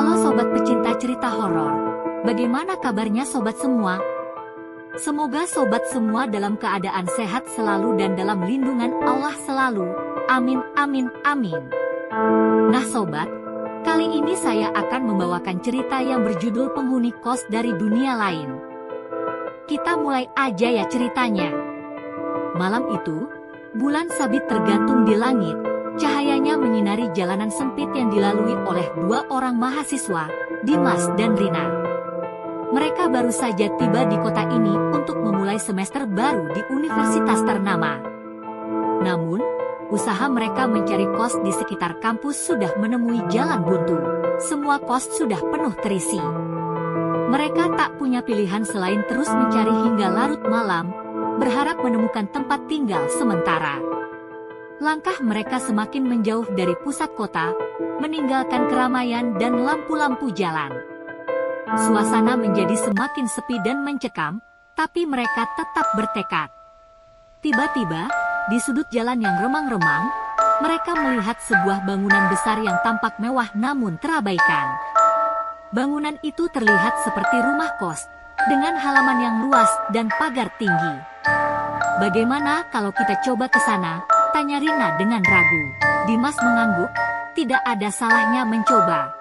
Halo sobat pecinta cerita horor. Bagaimana kabarnya sobat semua? Semoga sobat semua dalam keadaan sehat selalu dan dalam lindungan Allah selalu. Amin, amin, amin. Nah sobat, kali ini saya akan membawakan cerita yang berjudul Penghuni Kos dari Dunia Lain. Kita mulai aja ya ceritanya. Malam itu, bulan sabit tergantung di langit. Cahayanya menyinari jalanan sempit yang dilalui oleh dua orang mahasiswa, Dimas dan Rina. Mereka baru saja tiba di kota ini untuk memulai semester baru di universitas ternama. Namun, usaha mereka mencari kos di sekitar kampus sudah menemui jalan buntu. Semua kos sudah penuh terisi. Mereka tak punya pilihan selain terus mencari hingga larut malam, berharap menemukan tempat tinggal sementara. Langkah mereka semakin menjauh dari pusat kota, meninggalkan keramaian dan lampu-lampu jalan. Suasana menjadi semakin sepi dan mencekam, tapi mereka tetap bertekad. Tiba-tiba, di sudut jalan yang remang-remang, mereka melihat sebuah bangunan besar yang tampak mewah namun terabaikan. Bangunan itu terlihat seperti rumah kos, dengan halaman yang luas dan pagar tinggi. Bagaimana kalau kita coba ke sana? Tanya Rina dengan ragu. Dimas mengangguk, tidak ada salahnya mencoba.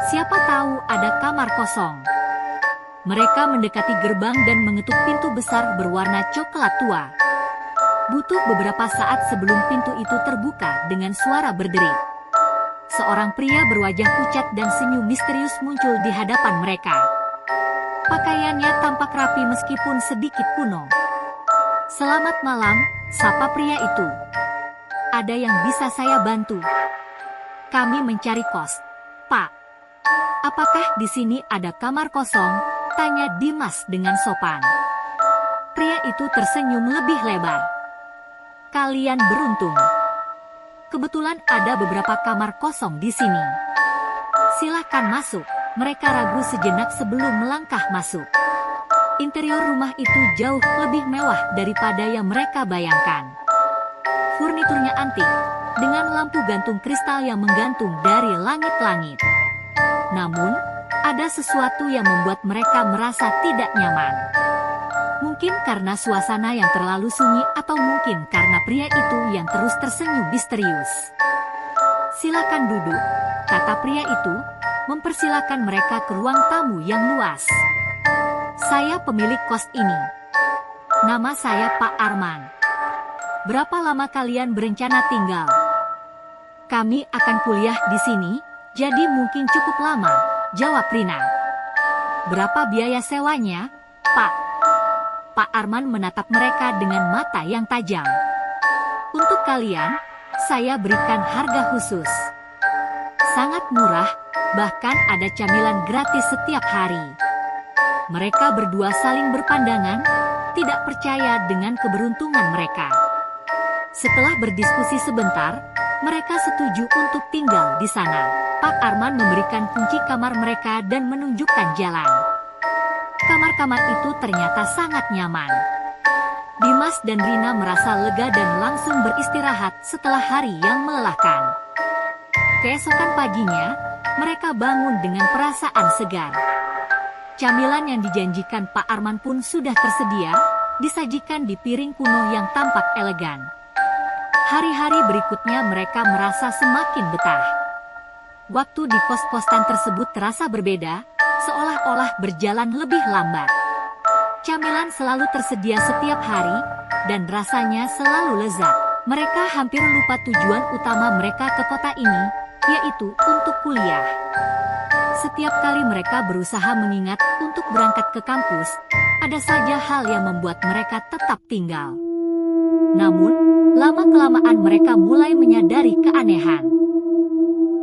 Siapa tahu ada kamar kosong. Mereka mendekati gerbang dan mengetuk pintu besar berwarna coklat tua. Butuh beberapa saat sebelum pintu itu terbuka dengan suara berderik. Seorang pria berwajah pucat dan senyum misterius muncul di hadapan mereka. Pakaiannya tampak rapi meskipun sedikit kuno. Selamat malam, sapa pria itu. Ada yang bisa saya bantu? Kami mencari kos, Pak. Apakah di sini ada kamar kosong? Tanya Dimas dengan sopan. Pria itu tersenyum lebih lebar. Kalian beruntung. Kebetulan ada beberapa kamar kosong di sini. Silahkan masuk. Mereka ragu sejenak sebelum melangkah masuk. Interior rumah itu jauh lebih mewah daripada yang mereka bayangkan. Furniturnya antik, dengan lampu gantung kristal yang menggantung dari langit-langit. Namun, ada sesuatu yang membuat mereka merasa tidak nyaman. Mungkin karena suasana yang terlalu sunyi atau mungkin karena pria itu yang terus tersenyum misterius. Silakan duduk, kata pria itu, mempersilakan mereka ke ruang tamu yang luas. Saya pemilik kos ini. Nama saya Pak Arman. Berapa lama kalian berencana tinggal? Kami akan kuliah di sini, jadi mungkin cukup lama, jawab Rina. Berapa biaya sewanya, Pak? Pak Arman menatap mereka dengan mata yang tajam. Untuk kalian, saya berikan harga khusus. Sangat murah, bahkan ada camilan gratis setiap hari. Mereka berdua saling berpandangan, tidak percaya dengan keberuntungan mereka. Setelah berdiskusi sebentar, mereka setuju untuk tinggal di sana. Pak Arman memberikan kunci kamar mereka dan menunjukkan jalan. Kamar-kamar itu ternyata sangat nyaman. Dimas dan Rina merasa lega dan langsung beristirahat setelah hari yang melelahkan. Keesokan paginya, mereka bangun dengan perasaan segar. Camilan yang dijanjikan Pak Arman pun sudah tersedia, disajikan di piring kuno yang tampak elegan. Hari-hari berikutnya mereka merasa semakin betah. Waktu di kos-kosan tersebut terasa berbeda, seolah-olah berjalan lebih lambat. Camilan selalu tersedia setiap hari, dan rasanya selalu lezat. Mereka hampir lupa tujuan utama mereka ke kota ini, yaitu untuk kuliah. Setiap kali mereka berusaha mengingat untuk berangkat ke kampus, ada saja hal yang membuat mereka tetap tinggal. Namun, lama-kelamaan mereka mulai menyadari keanehan.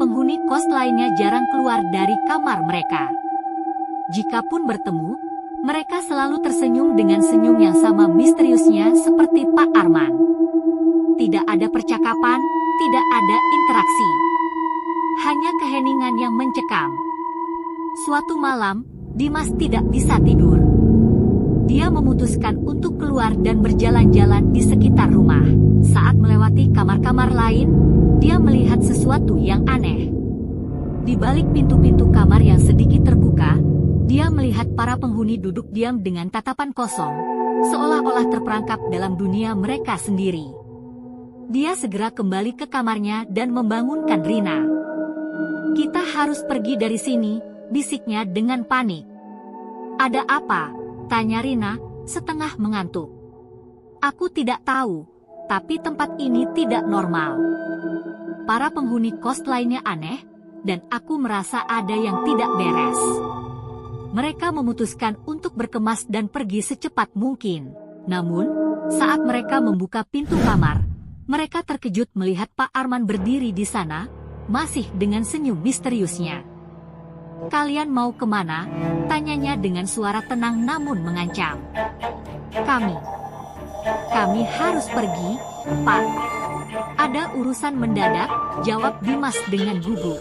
Penghuni kos lainnya jarang keluar dari kamar mereka. Jikapun bertemu, mereka selalu tersenyum dengan senyum yang sama misteriusnya seperti Pak Arman. Tidak ada percakapan, tidak ada interaksi. Hanya keheningan yang mencekam. Suatu malam, Dimas tidak bisa tidur. Dia memutuskan untuk keluar dan berjalan-jalan di sekitar rumah. Saat melewati kamar-kamar lain, dia melihat sesuatu yang aneh. Di balik pintu-pintu kamar yang sedikit terbuka, dia melihat para penghuni duduk diam dengan tatapan kosong, seolah-olah terperangkap dalam dunia mereka sendiri. Dia segera kembali ke kamarnya dan membangunkan Rina. "Kita harus pergi dari sini," bisiknya dengan panik. "Ada apa?" tanya Rina, setengah mengantuk. "Aku tidak tahu, tapi tempat ini tidak normal. Para penghuni kos lainnya aneh, dan aku merasa ada yang tidak beres." Mereka memutuskan untuk berkemas dan pergi secepat mungkin. Namun, saat mereka membuka pintu kamar, mereka terkejut melihat Pak Arman berdiri di sana, masih dengan senyum misteriusnya. "Kalian mau kemana?" tanyanya dengan suara tenang namun mengancam. Kami harus pergi, Pak. Ada urusan mendadak," jawab Dimas dengan gugup.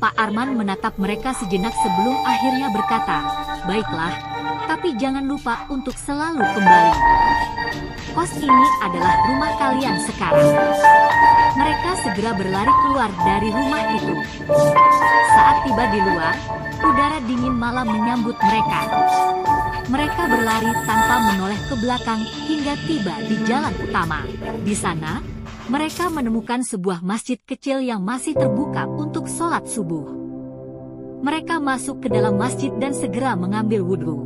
Pak Arman menatap mereka sejenak sebelum akhirnya berkata, "Baiklah, tapi jangan lupa untuk selalu kembali. Kos ini adalah rumah kalian sekarang." Mereka segera berlari keluar dari rumah itu. Saat tiba di luar, udara dingin malam menyambut mereka. Mereka berlari tanpa menoleh ke belakang hingga tiba di jalan utama. Di sana, mereka menemukan sebuah masjid kecil yang masih terbuka untuk sholat subuh. Mereka masuk ke dalam masjid dan segera mengambil wudhu.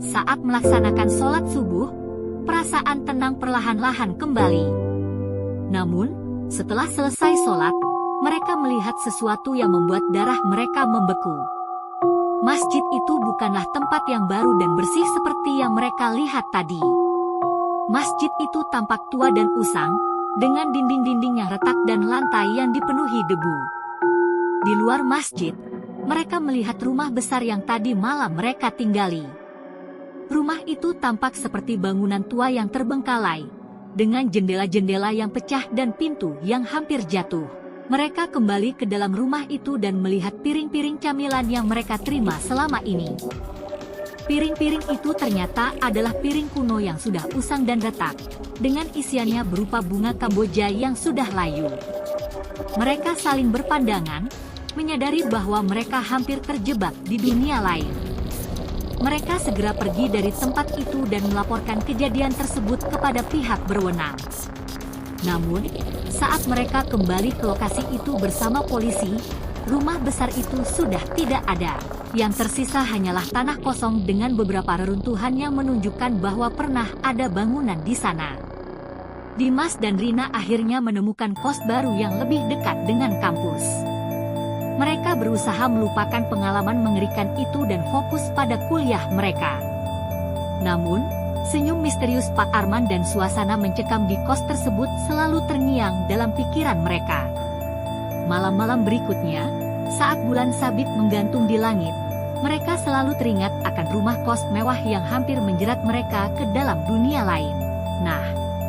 Saat melaksanakan sholat subuh, perasaan tenang perlahan-lahan kembali. Namun, setelah selesai sholat, mereka melihat sesuatu yang membuat darah mereka membeku. Masjid itu bukanlah tempat yang baru dan bersih seperti yang mereka lihat tadi. Masjid itu tampak tua dan usang, dengan dinding-dinding yang retak dan lantai yang dipenuhi debu. Di luar masjid, mereka melihat rumah besar yang tadi malam mereka tinggali. Rumah itu tampak seperti bangunan tua yang terbengkalai, dengan jendela-jendela yang pecah dan pintu yang hampir jatuh. Mereka kembali ke dalam rumah itu dan melihat piring-piring camilan yang mereka terima selama ini. Piring-piring itu ternyata adalah piring kuno yang sudah usang dan retak, dengan isiannya berupa bunga Kamboja yang sudah layu. Mereka saling berpandangan, menyadari bahwa mereka hampir terjebak di dunia lain. Mereka segera pergi dari tempat itu dan melaporkan kejadian tersebut kepada pihak berwenang. Namun, saat mereka kembali ke lokasi itu bersama polisi, rumah besar itu sudah tidak ada. Yang tersisa hanyalah tanah kosong dengan beberapa reruntuhan yang menunjukkan bahwa pernah ada bangunan di sana. Dimas dan Rina akhirnya menemukan kos baru yang lebih dekat dengan kampus. Mereka berusaha melupakan pengalaman mengerikan itu dan fokus pada kuliah mereka. Namun, senyum misterius Pak Arman dan suasana mencekam di kos tersebut selalu terngiang dalam pikiran mereka. Malam-malam berikutnya, saat bulan sabit menggantung di langit, mereka selalu teringat akan rumah kos mewah yang hampir menjerat mereka ke dalam dunia lain. Nah,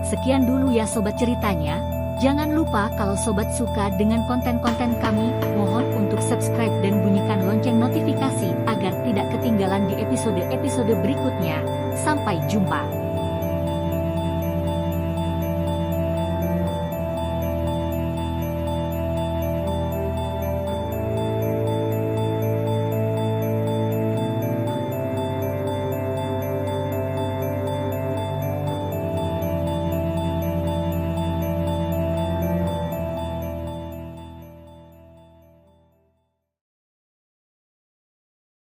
sekian dulu ya sobat ceritanya. Jangan lupa kalau sobat suka dengan konten-konten kami, mohon untuk subscribe dan bunyikan lonceng notifikasi agar tidak ketinggalan di episode-episode berikutnya. Sampai jumpa.